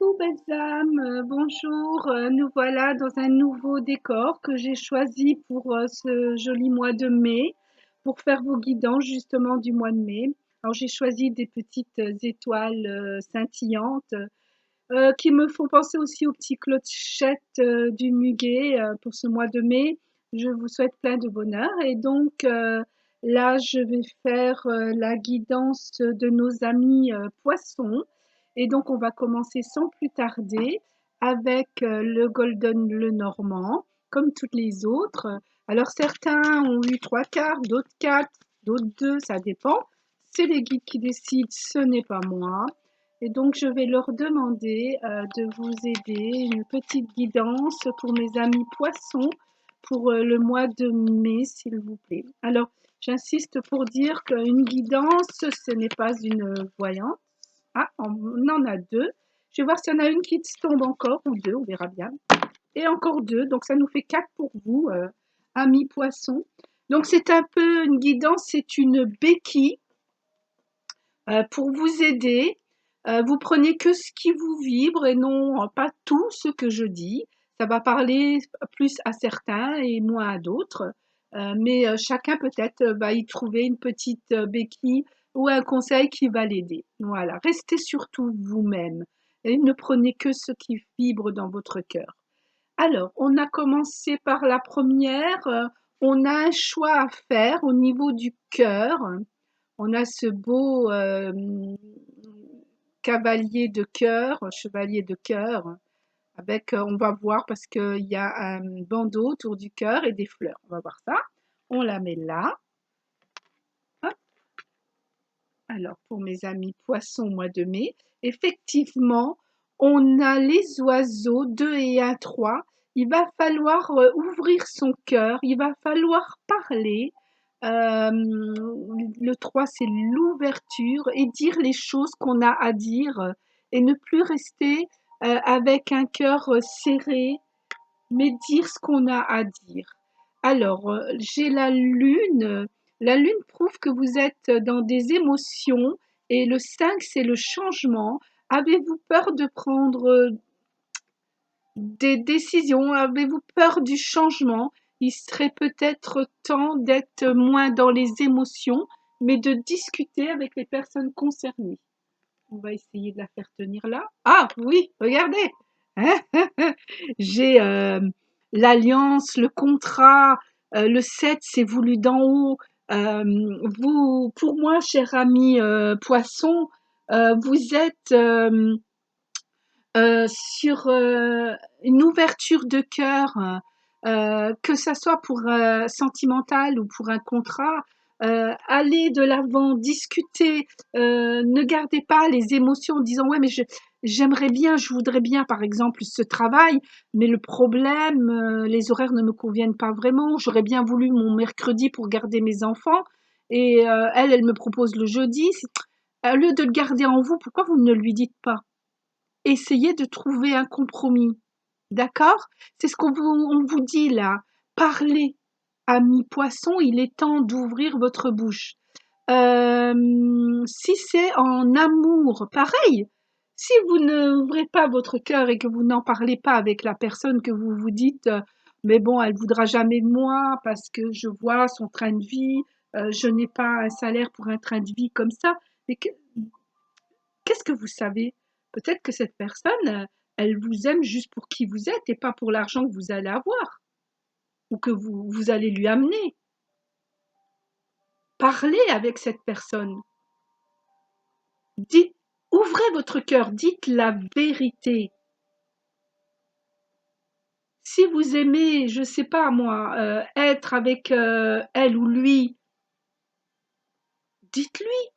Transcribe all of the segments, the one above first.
Coucou belles âmes, bonjour, nous voilà dans un nouveau décor que j'ai choisi pour ce joli mois de mai, pour faire vos guidances justement du mois de mai. Alors j'ai choisi des petites étoiles scintillantes qui me font penser aussi aux petits clochettes du muguet pour ce mois de mai. Je vous souhaite plein de bonheur et donc là je vais faire la guidance de nos amis poissons et donc on va commencer sans plus tarder avec le Golden le Normand comme toutes les autres. Alors certains ont eu 3/4, d'autres 4, d'autres 2, ça dépend. C'est les guides qui décident, ce n'est pas moi. Et donc, je vais leur demander de vous aider, une petite guidance pour mes amis poissons pour le mois de mai, s'il vous plaît. Alors, j'insiste pour dire qu'une guidance, ce n'est pas une voyance. Ah, on en a deux. Je vais voir s'il y en a une qui tombe encore, ou deux, on verra bien. Et encore deux, donc ça nous fait 4 pour vous, amis poissons. Donc, c'est un peu une guidance, c'est une béquille pour vous aider. Vous prenez que ce qui vous vibre et non pas tout ce que je dis. Ça va parler plus à certains et moins à d'autres. Mais chacun peut-être va y trouver une petite béquille ou un conseil qui va l'aider. Voilà, restez surtout vous-même et ne prenez que ce qui vibre dans votre cœur. Alors, on a commencé par la première. On a un choix à faire au niveau du cœur. On a ce beau cavalier de cœur, chevalier de cœur, avec, on va voir parce qu'il y a un bandeau autour du cœur et des fleurs. On va voir ça. On la met là. Hop. Alors, pour mes amis poissons, mois de mai, effectivement, on a les oiseaux, 2 et 1, 3. Il va falloir ouvrir son cœur, il va falloir parler. Le 3, c'est l'ouverture et dire les choses qu'on a à dire et ne plus rester avec un cœur serré, mais dire ce qu'on a à dire. Alors, j'ai la lune. La lune prouve que vous êtes dans des émotions et le 5, c'est le changement. Avez-vous peur de prendre des décisions? Avez-vous peur du changement? Il serait peut-être temps d'être moins dans les émotions, mais de discuter avec les personnes concernées. On va essayer de la faire tenir là. Ah oui, regardez. J'ai l'alliance, le contrat, le 7, c'est voulu d'en haut. Euh, vous, pour moi, cher ami poisson, vous êtes sur une ouverture de cœur, que ça soit pour sentimental ou pour un contrat. Allez de l'avant, discutez, ne gardez pas les émotions en disant ouais mais j'aimerais bien, je voudrais bien par exemple ce travail, mais le problème, les horaires ne me conviennent pas vraiment. J'aurais bien voulu mon mercredi pour garder mes enfants et elle me propose le jeudi. Au lieu de le garder en vous, pourquoi vous ne lui dites pas? Essayez de trouver un compromis. D'accord? C'est ce on vous dit là. Parlez, amis poissons, il est temps d'ouvrir votre bouche. Si c'est en amour, pareil. Si vous n'ouvrez pas votre cœur et que vous n'en parlez pas avec la personne que vous vous dites, mais bon, elle voudra jamais de moi parce que je vois son train de vie, je n'ai pas un salaire pour un train de vie comme ça. Mais qu'est-ce que vous savez? Peut-être que cette personne, elle vous aime juste pour qui vous êtes et pas pour l'argent que vous allez avoir ou que vous allez lui amener. Parlez avec cette personne. Dites, ouvrez votre cœur, dites la vérité. Si vous aimez, je sais pas moi, être avec elle ou lui, dites-lui.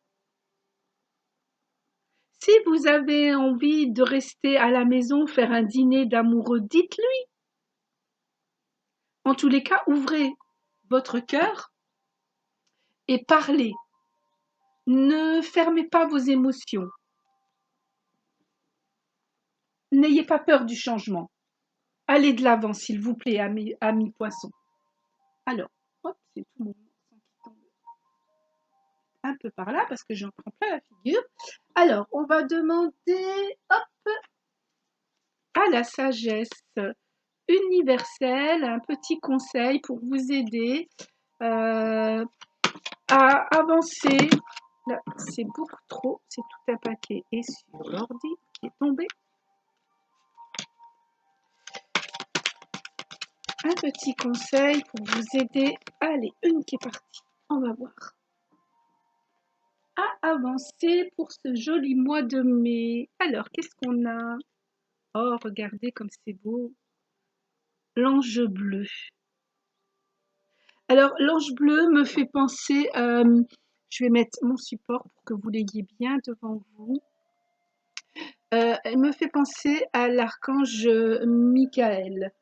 Si vous avez envie de rester à la maison, faire un dîner d'amoureux, dites-lui. En tous les cas, ouvrez votre cœur et parlez. Ne fermez pas vos émotions. N'ayez pas peur du changement. Allez de l'avant, s'il vous plaît, amis poissons. Alors, hop, c'est tout mon sang qui tombe un peu par là parce que j'en prends plein la figure. Alors, on va demander, hop, à la sagesse universelle, un petit conseil pour vous aider euh, à avancer. Là, c'est beaucoup trop, c'est tout un paquet. Et sur l'ordi qui est tombé, un petit conseil pour vous aider. Allez, une qui est partie, on va voir. À avancer pour ce joli mois de mai. Alors, qu'est-ce qu'on a? Oh, regardez comme c'est beau. L'ange bleu. Alors, l'ange bleu me fait penser, je vais mettre mon support pour que vous l'ayez bien devant vous. Elle me fait penser à l'archange Michael.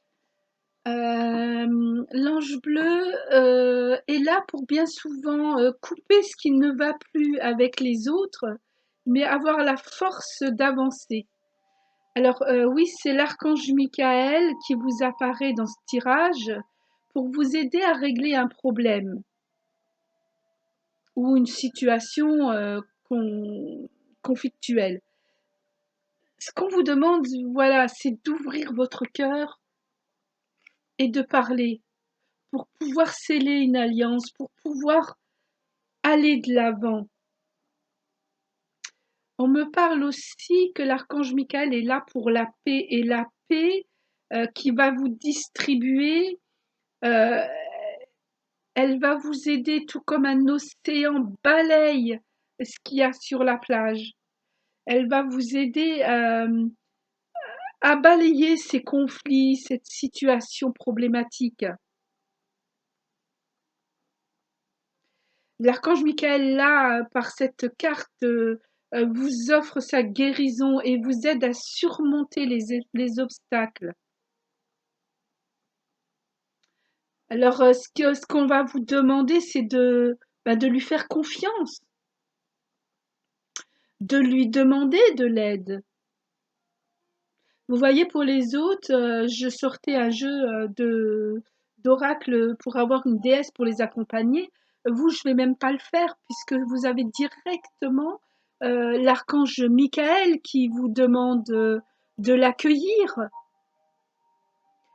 L'ange bleu est là pour bien souvent couper ce qui ne va plus avec les autres, mais avoir la force d'avancer. Alors oui, c'est l'archange Michael qui vous apparaît dans ce tirage pour vous aider à régler un problème ou une situation conflictuelle. Ce qu'on vous demande, voilà, c'est d'ouvrir votre cœur et de parler pour pouvoir sceller une alliance, pour pouvoir aller de l'avant. On me parle aussi que l'archange Michael est là pour la paix et la paix qui va vous distribuer, euh, elle va vous aider tout comme un océan balaye ce qu'il y a sur la plage. Elle va vous aider à balayer ces conflits, cette situation problématique. L'archange Michael, là, par cette carte, vous offre sa guérison et vous aide à surmonter les obstacles. Alors, ce qu'on va vous demander, c'est de lui faire confiance, de lui demander de l'aide. Vous voyez, pour les autres, je sortais un jeu d'oracle pour avoir une déesse pour les accompagner. Vous, je vais même pas le faire puisque vous avez directement l'archange Michael qui vous demande de l'accueillir.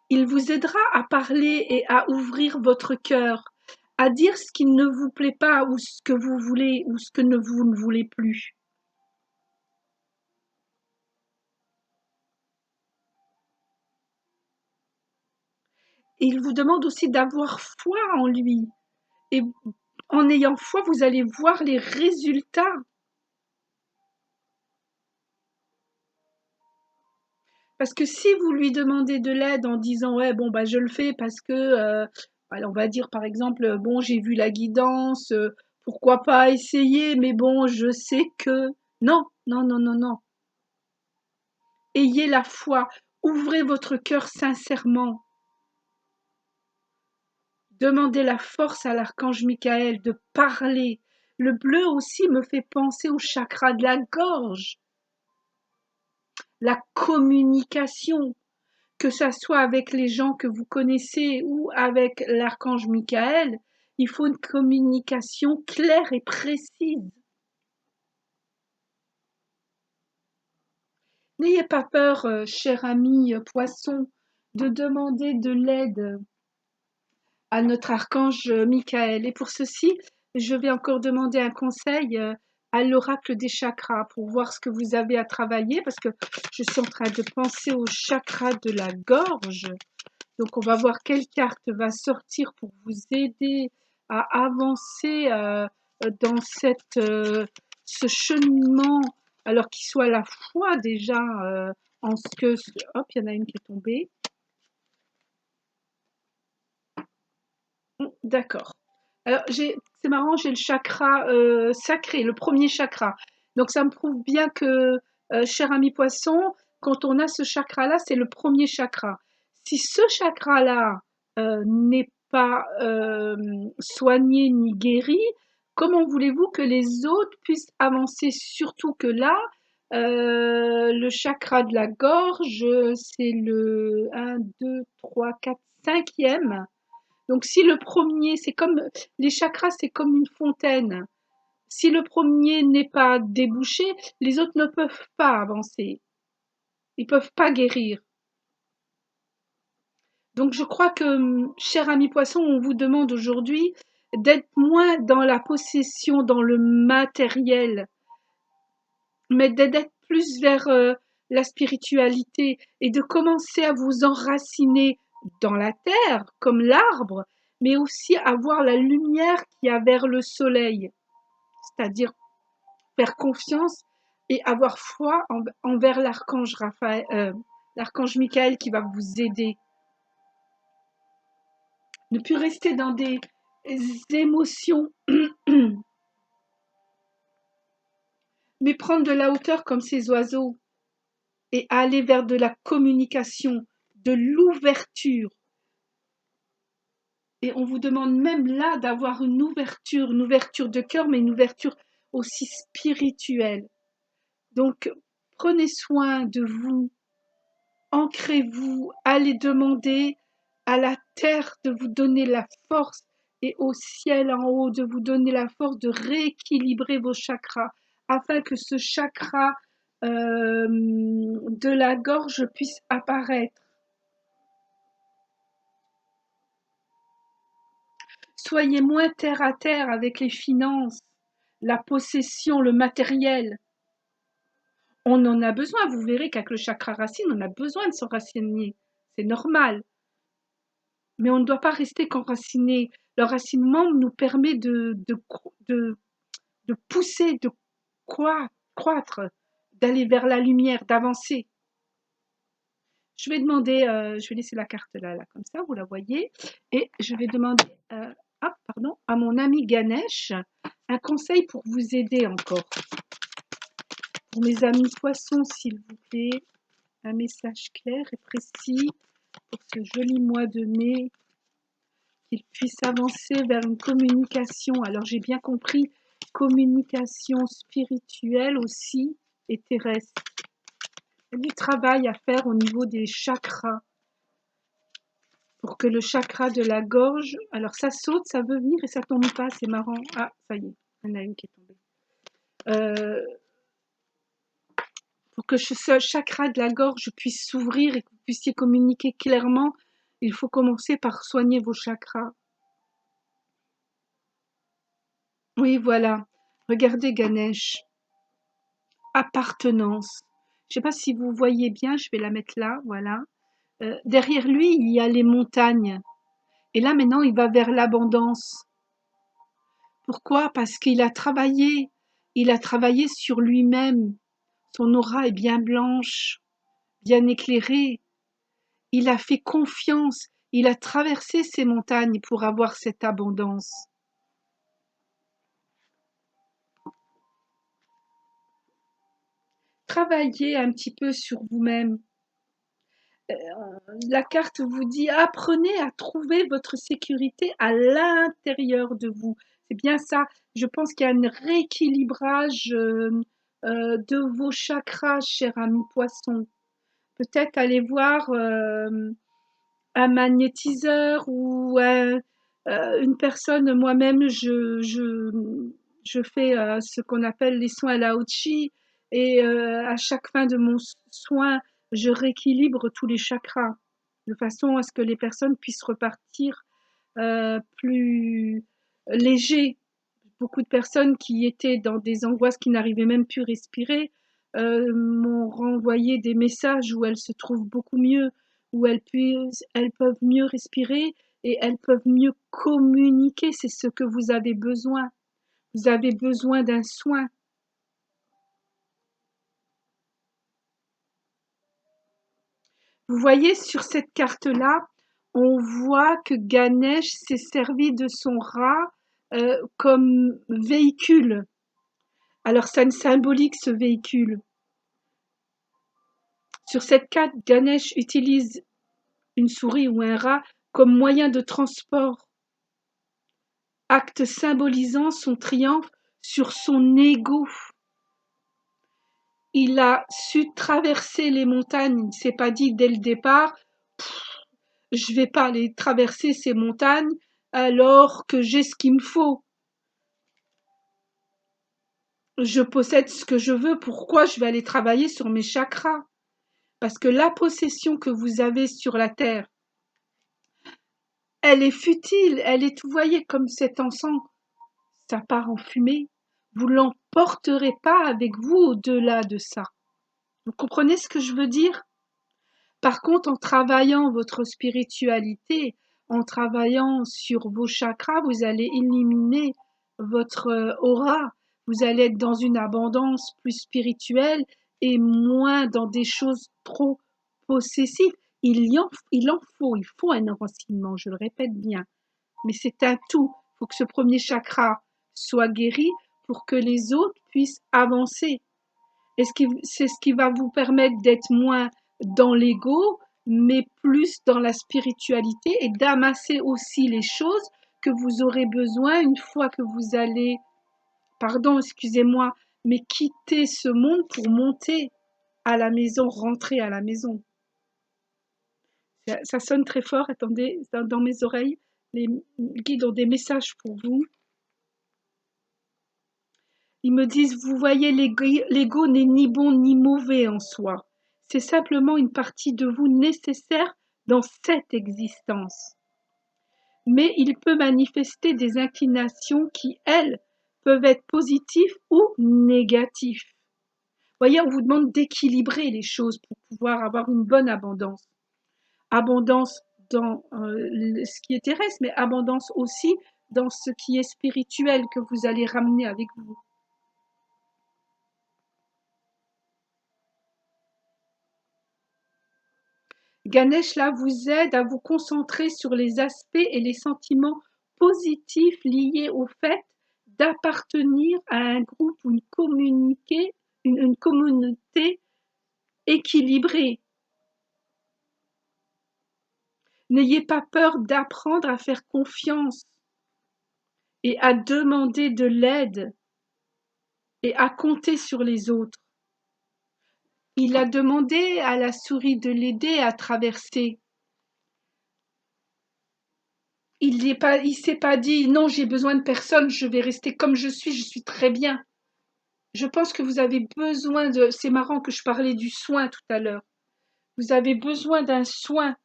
Il vous aidera à parler et à ouvrir votre cœur, à dire ce qui ne vous plaît pas ou ce que vous voulez ou ce que vous ne voulez plus. Et il vous demande aussi d'avoir foi en lui. Et en ayant foi, vous allez voir les résultats. Parce que si vous lui demandez de l'aide en disant ouais bon bah je le fais parce que on va dire par exemple bon j'ai vu la guidance, pourquoi pas essayer mais bon je sais que non non non non non. Ayez la foi, ouvrez votre cœur sincèrement. Demandez la force à l'archange Michael de parler. Le bleu aussi me fait penser au chakra de la gorge, la communication, que ça soit avec les gens que vous connaissez ou avec l'archange Michael, il faut une communication claire et précise. N'ayez pas peur, cher ami poisson, de demander de l'aide à notre archange Michael. Et pour ceci, je vais encore demander un conseil à l'oracle des chakras pour voir ce que vous avez à travailler parce que je suis en train de penser au chakra de la gorge. Donc, on va voir quelle carte va sortir pour vous aider à avancer dans ce cheminement, alors qu'il soit à la fois déjà en ce que... Hop, il y en a une qui est tombée. D'accord. Alors, c'est marrant, j'ai le chakra sacré, le premier chakra. Donc, ça me prouve bien que, cher ami poisson, quand on a ce chakra-là, c'est le premier chakra. Si ce chakra-là n'est pas soigné ni guéri, comment voulez-vous que les autres puissent avancer? Surtout que là, le chakra de la gorge, c'est le un, 2, 3, 4, cinquième. Donc si le premier, c'est comme les chakras, c'est comme une fontaine. Si le premier n'est pas débouché, les autres ne peuvent pas avancer. Ils peuvent pas guérir. Donc je crois que, cher ami poisson, on vous demande aujourd'hui d'être moins dans la possession, dans le matériel, mais d'être plus vers la spiritualité et de commencer à vous enraciner dans la terre, comme l'arbre, mais aussi à voir la lumière qu'il y a vers le soleil, c'est-à-dire faire confiance et avoir foi envers l'archange Raphaël, l'archange Michael qui va vous aider. Ne plus rester dans des émotions, mais prendre de la hauteur comme ces oiseaux et aller vers de la communication, de l'ouverture. Et on vous demande même là d'avoir une ouverture de cœur, mais une ouverture aussi spirituelle. Donc, prenez soin de vous, ancrez-vous, allez demander à la terre de vous donner la force et au ciel en haut de vous donner la force de rééquilibrer vos chakras afin que ce chakra de la gorge puisse apparaître. Soyez moins terre à terre avec les finances, la possession, le matériel. On en a besoin, vous verrez qu'avec le chakra racine, on a besoin de s'enraciner. C'est normal. Mais on ne doit pas rester qu'enraciné. L'enracinement nous permet de, de pousser, de croître, d'aller vers la lumière, d'avancer. Je vais demander, je vais laisser la carte là, comme ça, vous la voyez, et je vais demander pardon, à mon ami Ganesh un conseil pour vous aider encore. Pour mes amis poissons, s'il vous plaît, un message clair et précis pour ce joli mois de mai, qu'ils puissent avancer vers une communication. Alors j'ai bien compris, communication spirituelle aussi et terrestre. Il y a du travail à faire au niveau des chakras pour que le chakra de la gorge, alors ça saute, ça veut venir et ça tombe pas, c'est marrant. Ah, ça y est, il y en a une qui est tombée. Pour que ce chakra de la gorge puisse s'ouvrir et que vous puissiez communiquer clairement, il faut commencer par soigner vos chakras. Oui, voilà. Regardez Ganesh. Appartenance. Je ne sais pas si vous voyez bien, je vais la mettre là, voilà. Derrière lui, il y a les montagnes. Et là, maintenant, il va vers l'abondance. Pourquoi? Parce qu'il a travaillé. Il a travaillé sur lui-même. Son aura est bien blanche, bien éclairée. Il a fait confiance. Il a traversé ces montagnes pour avoir cette abondance. Travaillez un petit peu sur vous-même. La carte vous dit apprenez à trouver votre sécurité à l'intérieur de vous. C'est bien ça. Je pense qu'il y a un rééquilibrage de vos chakras, cher ami poisson. Peut-être aller voir un magnétiseur ou une personne. Moi-même, je fais ce qu'on appelle les soins Lao Chi et à chaque fin de mon soin, je rééquilibre tous les chakras de façon à ce que les personnes puissent repartir plus légers. Beaucoup de personnes qui étaient dans des angoisses, qui n'arrivaient même plus à respirer, m'ont renvoyé des messages où elles se trouvent beaucoup mieux, où elles peuvent mieux respirer et elles peuvent mieux communiquer. C'est ce que vous avez besoin. Vous avez besoin d'un soin. Vous voyez sur cette carte-là, on voit que Ganesh s'est servi de son rat comme véhicule. Alors ça me symbolique ce véhicule. Sur cette carte, Ganesh utilise une souris ou un rat comme moyen de transport, acte symbolisant son triomphe sur son ego. Il a su traverser les montagnes, il ne s'est pas dit dès le départ, je ne vais pas aller traverser ces montagnes alors que j'ai ce qu'il me faut. Je possède ce que je veux, pourquoi je vais aller travailler sur mes chakras? Parce que la possession que vous avez sur la terre, elle est futile, elle est, vous voyez, comme cet encens, ça part en fumée. Vous l'emporterez pas avec vous au-delà de ça. Vous comprenez ce que je veux dire? Par contre, en travaillant votre spiritualité, en travaillant sur vos chakras, vous allez éliminer votre aura. Vous allez être dans une abondance plus spirituelle et moins dans des choses trop possessives. Il faut un enracinement, je le répète bien. Mais c'est un tout. Il faut que ce premier chakra soit guéri pour que les autres puissent avancer. Et c'est ce qui va vous permettre d'être moins dans l'ego, mais plus dans la spiritualité et d'amasser aussi les choses que vous aurez besoin une fois que vous allez, pardon, excusez-moi, mais quitter ce monde pour monter à la maison, rentrer à la maison. Ça sonne très fort, attendez, dans mes oreilles, les guides ont des messages pour vous. Ils me disent, vous voyez, l'ego n'est ni bon ni mauvais en soi. C'est simplement une partie de vous nécessaire dans cette existence. Mais il peut manifester des inclinations qui, elles, peuvent être positives ou négatives. Vous voyez, on vous demande d'équilibrer les choses pour pouvoir avoir une bonne abondance. Abondance dans ce qui est terrestre, mais abondance aussi dans ce qui est spirituel que vous allez ramener avec vous. Ganesh là vous aide à vous concentrer sur les aspects et les sentiments positifs liés au fait d'appartenir à un groupe ou une communauté équilibrée. N'ayez pas peur d'apprendre à faire confiance et à demander de l'aide et à compter sur les autres. Il a demandé à la souris de l'aider à traverser. Il s'est pas dit non, j'ai besoin de personne, je vais rester comme je suis très bien. Je pense que vous avez besoin de, c'est marrant que je parlais du soin tout à l'heure. Vous avez besoin d'un soin.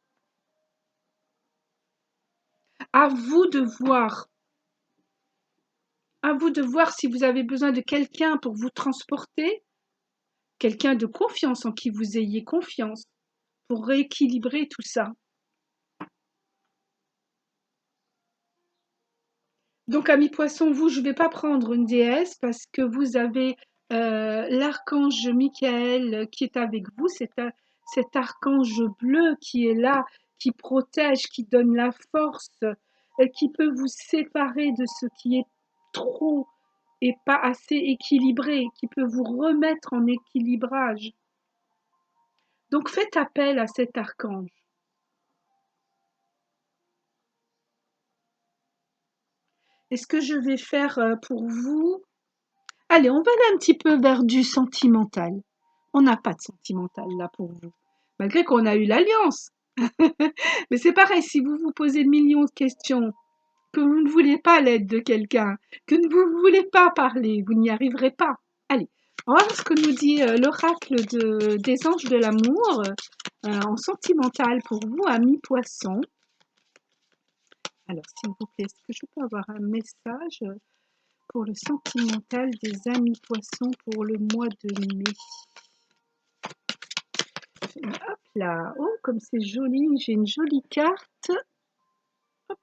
À vous de voir. À vous de voir si vous avez besoin de quelqu'un pour vous transporter, quelqu'un de confiance en qui vous ayez confiance, pour rééquilibrer tout ça. Donc, amis poissons, vous, je ne vais pas prendre une déesse parce que vous avez l'archange Michael qui est avec vous, cet archange bleu qui est là, qui protège, qui donne la force, qui peut vous séparer de ce qui est trop et pas assez équilibré, qui peut vous remettre en équilibrage. Donc, faites appel à cet archange. Et ce que je vais faire pour vous, allez, on va aller un petit peu vers du sentimental. On n'a pas de sentimental là pour vous, malgré qu'on a eu l'alliance. Mais c'est pareil, si vous vous posez millions de questions, que vous ne voulez pas l'aide de quelqu'un, que vous ne voulez pas parler, vous n'y arriverez pas. Allez, on va voir ce que nous dit l'oracle des anges de l'amour en sentimental pour vous, amis poissons. Alors, s'il vous plaît, est-ce que je peux avoir un message pour le sentimental des amis poissons pour le mois de mai? Hop là, oh comme c'est joli, j'ai une jolie carte. Hop,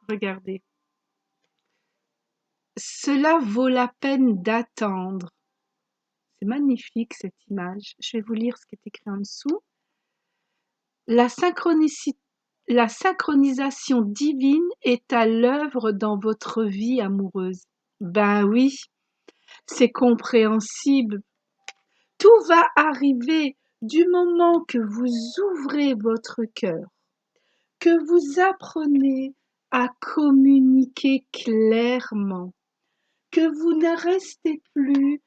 regardez. Cela vaut la peine d'attendre. C'est magnifique cette image. Je vais vous lire ce qui est écrit en dessous. La synchronisation divine est à l'œuvre dans votre vie amoureuse. Ben oui, c'est compréhensible. Tout va arriver du moment que vous ouvrez votre cœur, que vous apprenez à communiquer clairement, que vous ne restez plus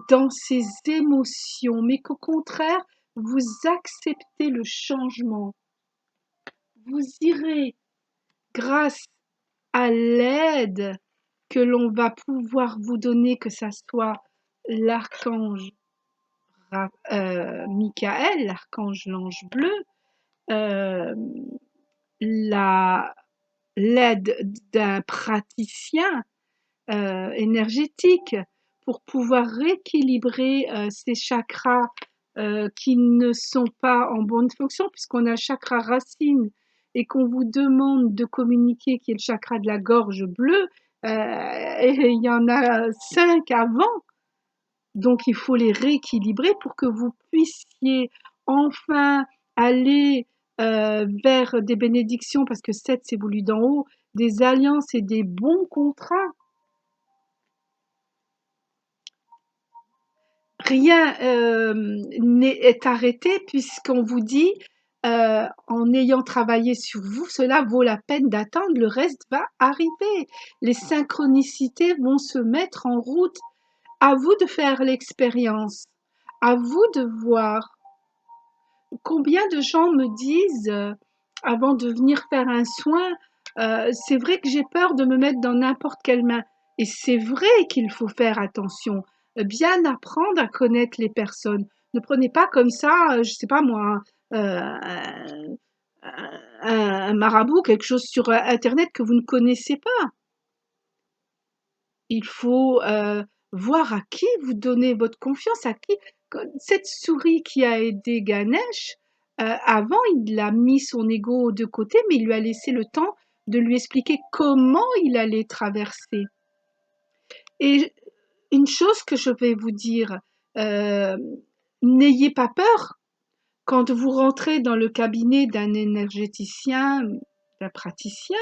dans ces émotions, mais qu'au contraire, vous acceptez le changement. Vous irez, grâce à l'aide que l'on va pouvoir vous donner, que ça soit l'archange Michael, l'archange l'ange bleu, euh, la l'aide d'un praticien énergétique pour pouvoir rééquilibrer ces chakras qui ne sont pas en bonne fonction, puisqu'on a le chakra racine et qu'on vous demande de communiquer, qui est le chakra de la gorge bleue, et il y en a 5 avant, donc il faut les rééquilibrer pour que vous puissiez enfin aller vers des bénédictions, parce que 7 c'est voulu d'en haut, des alliances et des bons contrats. Rien est arrêté puisqu'on vous dit, en ayant travaillé sur vous, cela vaut la peine d'attendre, le reste va arriver. Les synchronicités vont se mettre en route. À vous de faire l'expérience. À vous de voir. Combien de gens me disent, avant de venir faire un soin, c'est vrai que j'ai peur de me mettre dans n'importe quelle main. Et c'est vrai qu'il faut faire attention, bien apprendre à connaître les personnes. Ne prenez pas comme ça, je sais pas moi, un, un marabout, quelque chose sur Internet que vous ne connaissez pas. Il faut voir à qui vous donnez votre confiance, à qui. Cette souris qui a aidé Ganesh, avant, il a mis son ego de côté, mais il lui a laissé le temps de lui expliquer comment il allait traverser. Et une chose que je vais vous dire, euh, n'ayez pas peur quand vous rentrez dans le cabinet d'un énergéticien, d'un praticien,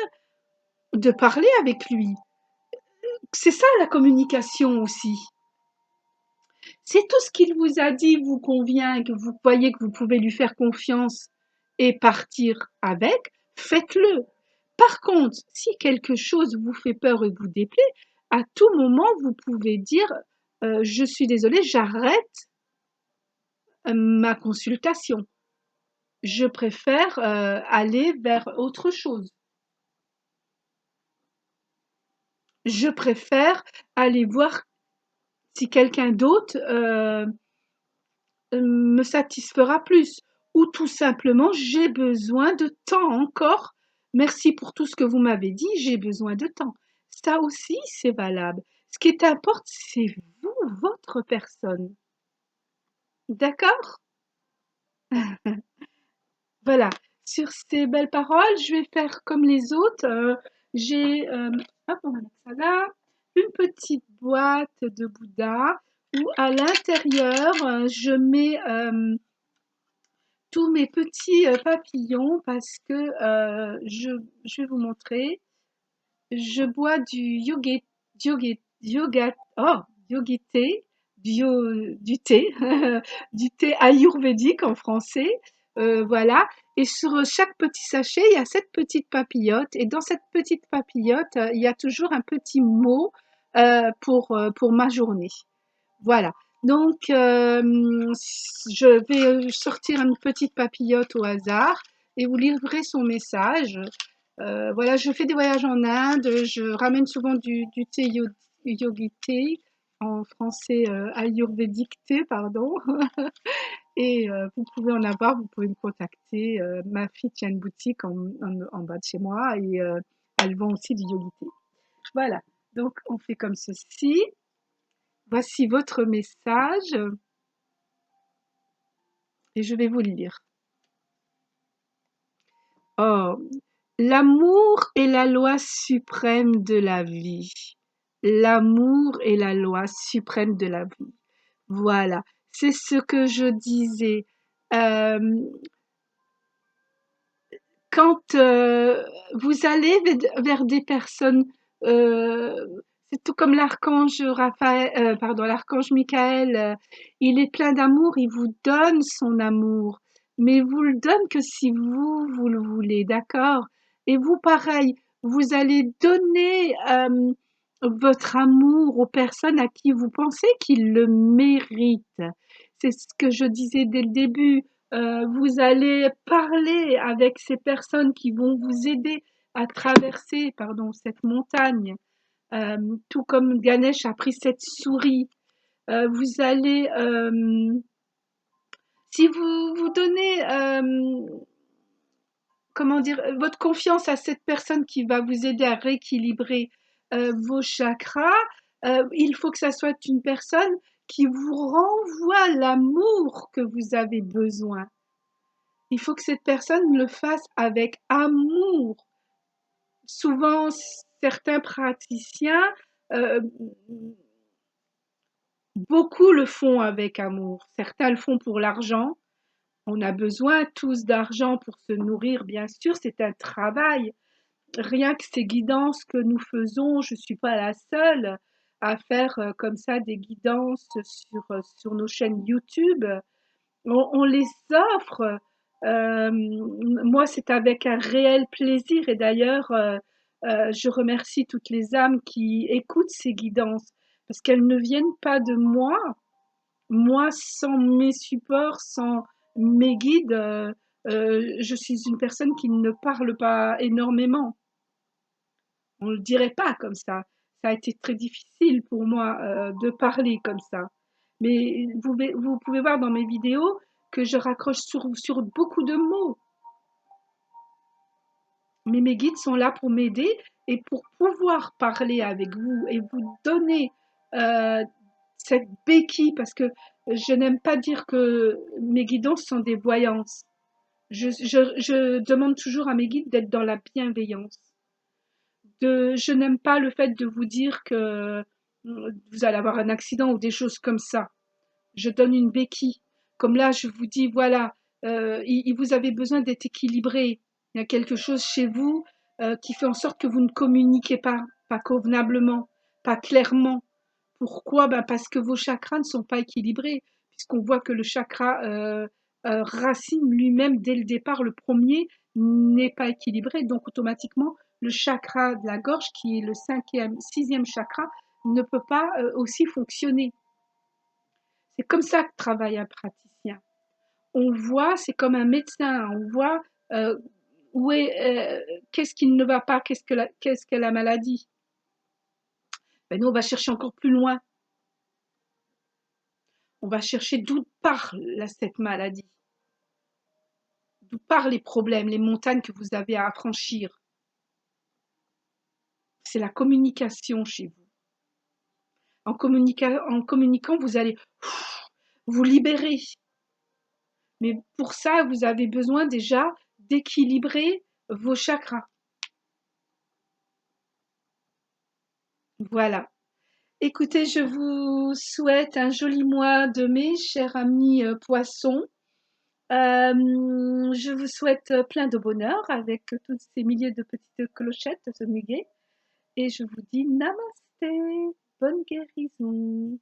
de parler avec lui. C'est ça la communication aussi. Si tout ce qu'il vous a dit vous convient et que vous voyez que vous pouvez lui faire confiance et partir avec, faites-le. Par contre, si quelque chose vous fait peur et vous déplaît, à tout moment, vous pouvez dire je suis désolé, j'arrête ma consultation. Je préfère aller vers autre chose. Je préfère aller voir si quelqu'un d'autre me satisfera plus. Ou tout simplement, j'ai besoin de temps encore. Merci pour tout ce que vous m'avez dit, j'ai besoin de temps. Ça aussi, c'est valable. Ce qui est important, c'est vous, votre personne. D'accord? Voilà. Sur ces belles paroles, je vais faire comme les autres. J'ai, hop, on va mettre ça là, une petite boîte de Bouddha où à l'intérieur, je mets tous mes petits papillons parce que je vais vous montrer. Je bois du oh, yogi thé, du thé, du thé ayurvédique en français. Voilà. Et sur chaque petit sachet, il y a cette petite papillote. Et dans cette petite papillote, il y a toujours un petit mot pour ma journée. Voilà. Donc, je vais sortir une petite papillote au hasard et vous livrer son message. Voilà, je fais des voyages en Inde, je ramène souvent du thé yogi thé, en français ayurvédique thé, pardon. Et vous pouvez en avoir, vous pouvez me contacter. Ma fille tient une boutique en bas de chez moi et elle vend aussi du yogi thé. Voilà, donc on fait comme ceci. Voici votre message et je vais vous le lire. Oh, l'amour est la loi suprême de la vie. L'amour est la loi suprême de la vie. Voilà, c'est ce que je disais. Euh, quand vous allez vers des personnes, euh, c'est tout comme l'archange Raphaël, pardon, l'archange Michael, il est plein d'amour, il vous donne son amour, mais vous le donne que si vous le voulez, d'accord? Et vous, pareil, vous allez donner votre amour aux personnes à qui vous pensez qu'ils le méritent. C'est ce que je disais dès le début. Vous allez parler avec ces personnes qui vont vous aider à traverser, pardon, cette montagne, tout comme Ganesh a pris cette souris. Vous allez, si vous vous donnez, comment dire, votre confiance à cette personne qui va vous aider à rééquilibrer vos chakras, il faut que ça soit une personne qui vous renvoie l'amour que vous avez besoin. Il faut que cette personne le fasse avec amour. Souvent, certains praticiens, euh, beaucoup le font avec amour. Certains le font pour l'argent. On a besoin tous d'argent pour se nourrir, bien sûr, c'est un travail. Rien que ces guidances que nous faisons, je ne suis pas la seule à faire comme ça des guidances sur nos chaînes YouTube. On les offre. Moi, c'est avec un réel plaisir et d'ailleurs, je remercie toutes les âmes qui écoutent ces guidances parce qu'elles ne viennent pas de moi. Moi, sans mes supports, sans mes guides, je suis une personne qui ne parle pas énormément. On ne le dirait pas comme ça. Ça a été très difficile pour moi de parler comme ça. Mais vous pouvez voir dans mes vidéos que je raccroche sur beaucoup de mots. Mais mes guides sont là pour m'aider et pour pouvoir parler avec vous et vous donner euh, cette béquille parce que je n'aime pas dire que mes guidances sont des voyances. Je demande toujours à mes guides d'être dans la bienveillance. Je n'aime pas le fait de vous dire que vous allez avoir un accident ou des choses comme ça. Je donne une béquille. Comme là, je vous dis, voilà, vous avez besoin d'être équilibré. Il y a quelque chose chez vous qui fait en sorte que vous ne communiquez pas convenablement, pas clairement. Pourquoi? Ben parce que vos chakras ne sont pas équilibrés, puisqu'on voit que le chakra racine lui-même, dès le départ, le premier, n'est pas équilibré. Donc, automatiquement, le chakra de la gorge, qui est le cinquième, sixième chakra, ne peut pas aussi fonctionner. C'est comme ça que travaille un praticien. On voit, c'est comme un médecin, on voit euh, qu'est-ce qui ne va pas, qu'est-ce que la maladie. Ben nous, on va chercher encore plus loin. On va chercher d'où part cette maladie, d'où partent les problèmes, les montagnes que vous avez à franchir. C'est la communication chez vous. En communiquant, vous allez vous libérer. Mais pour ça, vous avez besoin déjà d'équilibrer vos chakras. Voilà. Écoutez, je vous souhaite un joli mois de mai, cher ami poisson. Je vous souhaite plein de bonheur avec tous ces milliers de petites clochettes, ce muguet. Et je vous dis namasté, bonne guérison.